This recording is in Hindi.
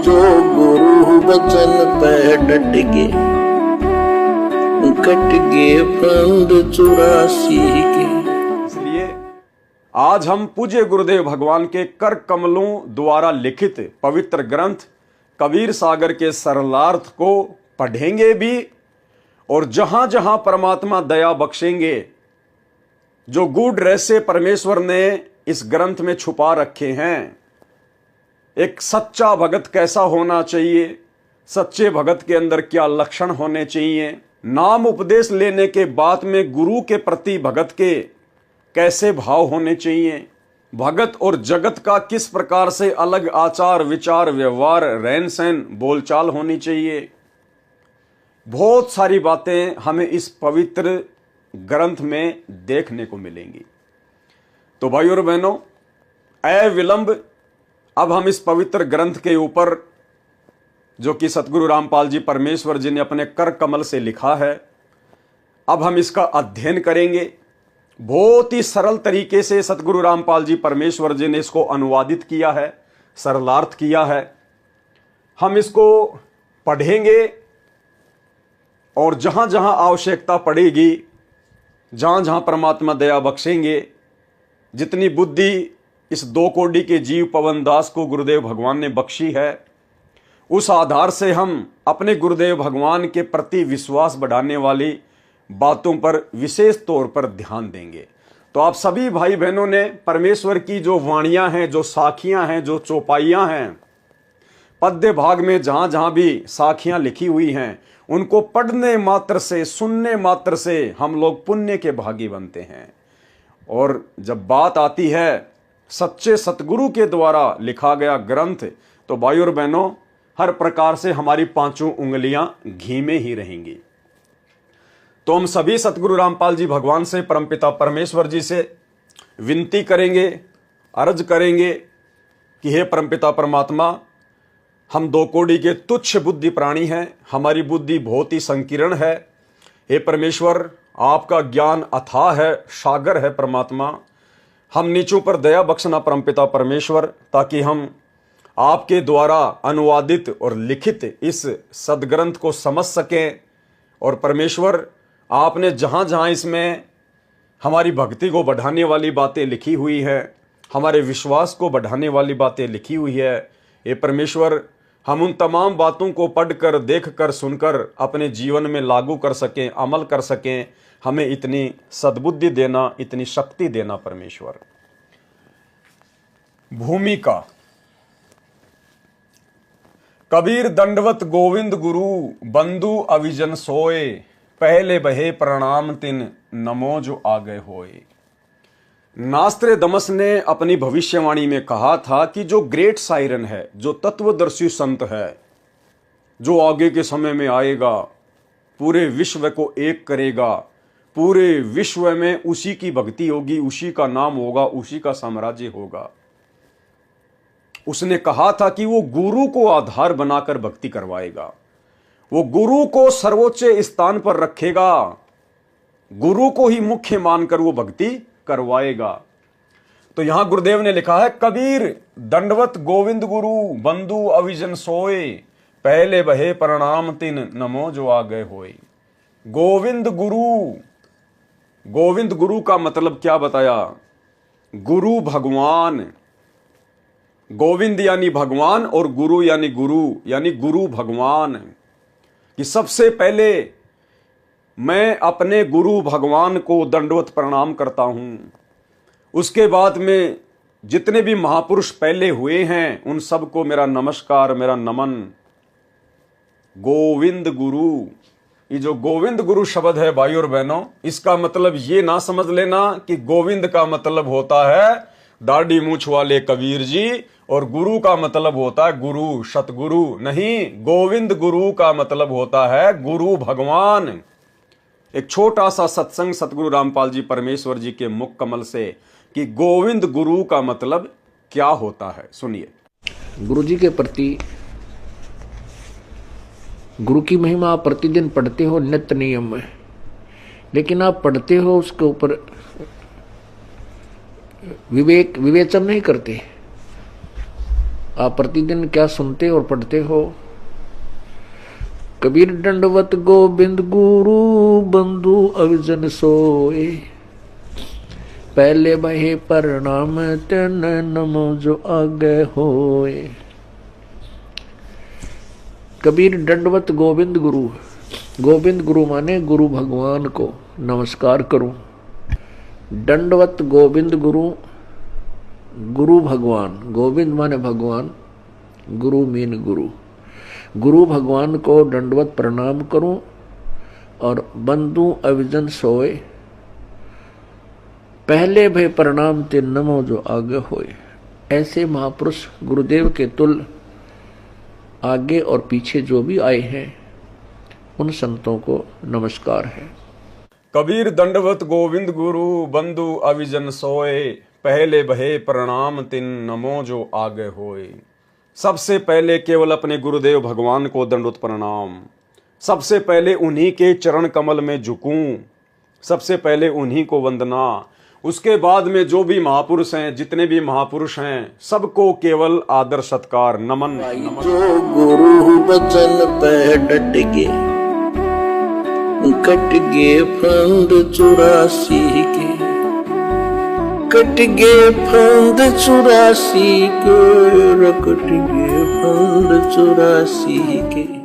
जो गुरु वचन पे डट के कट गए फंद 84 के। इसलिए आज हम पूज्य गुरुदेव भगवान के कर कमलों द्वारा लिखित पवित्र ग्रंथ कबीर सागर के सरलार्थ को पढ़ेंगे भी, और जहां जहां परमात्मा दया बख्शेंगे, जो गूढ़ रहस्य परमेश्वर ने इस ग्रंथ में छुपा रखे हैं, एक सच्चा भगत कैसा होना चाहिए, सच्चे भगत के अंदर क्या लक्षण होने चाहिए, नाम उपदेश लेने के बाद में गुरु के प्रति भगत के कैसे भाव होने चाहिए, भगत और जगत का किस प्रकार से अलग आचार विचार व्यवहार रहन सहन बोलचाल होनी चाहिए, बहुत सारी बातें हमें इस पवित्र ग्रंथ में देखने को मिलेंगी। तो भाइयों और बहनों, अविलंब अब हम इस पवित्र ग्रंथ के ऊपर, जो कि सतगुरु रामपाल जी परमेश्वर जी ने अपने कर कमल से लिखा है, अब हम इसका अध्ययन करेंगे। बहुत ही सरल तरीके से सतगुरु रामपाल जी परमेश्वर जी ने इसको अनुवादित किया है, सरलार्थ किया है। हम इसको पढ़ेंगे और जहां जहां आवश्यकता पड़ेगी, जहां जहां परमात्मा दया बख्शेंगे, जितनी बुद्धि इस 2 कोटि के जीव पवन दास को गुरुदेव भगवान ने बख्शी है, उस आधार से हम अपने गुरुदेव भगवान के प्रति विश्वास बढ़ाने वाली बातों पर विशेष तौर पर ध्यान देंगे। तो आप सभी भाई बहनों ने परमेश्वर की जो वाणियां हैं, जो साखियां हैं, जो चौपाइयां हैं, पद्य भाग में जहां जहां भी साखियां लिखी हुई हैं, उनको पढ़ने मात्र से, सुनने मात्र से हम लोग पुण्य के भागी बनते हैं। और जब बात आती है सच्चे सतगुरु के द्वारा लिखा गया ग्रंथ, तो भाइयों और बहनों, हर प्रकार से हमारी 5 उंगलियां घी में ही रहेंगी। तो हम सभी सतगुरु रामपाल जी भगवान से, परमपिता परमेश्वर जी से विनती करेंगे, अर्ज करेंगे कि हे परमपिता परमात्मा, हम 2 कोटि के तुच्छ बुद्धि प्राणी हैं, हमारी बुद्धि बहुत ही संकीर्ण है। हे परमेश्वर, आपका ज्ञान अथाह है, सागर है परमात्मा। हम नीचों पर दया बख्शना परमपिता परमेश्वर, ताकि हम आपके द्वारा अनुवादित और लिखित इस सदग्रंथ को समझ सकें। और परमेश्वर, आपने जहां जहां इसमें हमारी भक्ति को बढ़ाने वाली बातें लिखी हुई है, हमारे विश्वास को बढ़ाने वाली बातें लिखी हुई है, ये परमेश्वर, हम उन तमाम बातों को पढ़कर, देखकर, सुनकर अपने जीवन में लागू कर सकें, अमल कर सकें। हमें इतनी सद्बुद्धि देना, इतनी शक्ति देना परमेश्वर। भूमिका। कबीर दंडवत गोविंद गुरु बंधु अविजन सोए, पहले बहे प्रणाम तिन नमो जो आगे होए। नास्त्रे दमस ने अपनी भविष्यवाणी में कहा था कि जो ग्रेट साइरन है, जो तत्वदर्शी संत है, जो आगे के समय में आएगा, पूरे विश्व को एक करेगा, पूरे विश्व में उसी की भक्ति होगी, उसी का नाम होगा, उसी का साम्राज्य होगा। उसने कहा था कि वो गुरु को आधार बनाकर भक्ति करवाएगा, वो गुरु को सर्वोच्च स्थान पर रखेगा, गुरु को ही मुख्य मानकर वो भक्ति करवाएगा। तो यहां गुरुदेव ने लिखा है, कबीर दंडवत गोविंद गुरु बंधु अविजन सोए, पहले बहे प्रणाम तिन नमो जो आ गए होए। गोविंद गुरु, गोविंद गुरु का मतलब क्या बताया? गुरु भगवान। गोविंद यानी भगवान और गुरु यानी गुरु भगवान। कि सबसे पहले मैं अपने गुरु भगवान को दंडवत प्रणाम करता हूं, उसके बाद में जितने भी महापुरुष पहले हुए हैं उन सबको मेरा नमस्कार, मेरा नमन। गोविंद गुरु, ये जो गोविंद गुरु शब्द है भाई और बहनों, इसका मतलब ये ना समझ लेना कि गोविंद का मतलब होता है दाढ़ी मूछ वाले कबीर जी, और गुरु का मतलब होता है गुरु, सतगुरु। नहीं, गोविंद गुरु का मतलब होता है गुरु भगवान। एक छोटा सा सत्संग सतगुरु रामपाल जी परमेश्वर जी के मुख कमल से कि गोविंद गुरु का मतलब क्या होता है, सुनिए। गुरु जी के प्रति गुरु की महिमा आप प्रतिदिन पढ़ते हो नित्य नियम में, लेकिन आप पढ़ते हो उसके ऊपर विवेचन नहीं करते। आप प्रतिदिन क्या सुनते और पढ़ते हो? कबीर दंडवत गोविंद गुरु बंधु अविजन सोए, पहले बहे प्रणाम तेन नमो जो आगे होए। कबीर दंडवत गोविंद गुरु, गोविंद गुरु माने गुरु भगवान को नमस्कार करूं। दंडवत गोविंद गुरु, गुरु भगवान, गोविंद माने भगवान, गुरु मीन गुरु, गुरु भगवान को दंडवत प्रणाम करूं। और बंधु अविजन सोए, पहले भय प्रणाम ते नमो जो आगे होए। ऐसे महापुरुष गुरुदेव के तुल्य आगे और पीछे जो भी आए हैं उन संतों को नमस्कार है। कबीर दंडवत गोविंद गुरु बंधु अविजन सोए, पहले बहे प्रणाम तिन नमो जो आगे होए। सबसे पहले केवल अपने गुरुदेव भगवान को दंडवत प्रणाम, सबसे पहले उन्हीं के चरण कमल में झुकूं, सबसे पहले उन्हीं को वंदना। उसके बाद में जो भी महापुरुष हैं, जितने भी महापुरुष हैं, सबको केवल आदर सत्कार नमन। जो गुरु बचन पे डट के, कट गे फंद 84 के, कट गे फंद 84 के, कट गे फंद 84 के।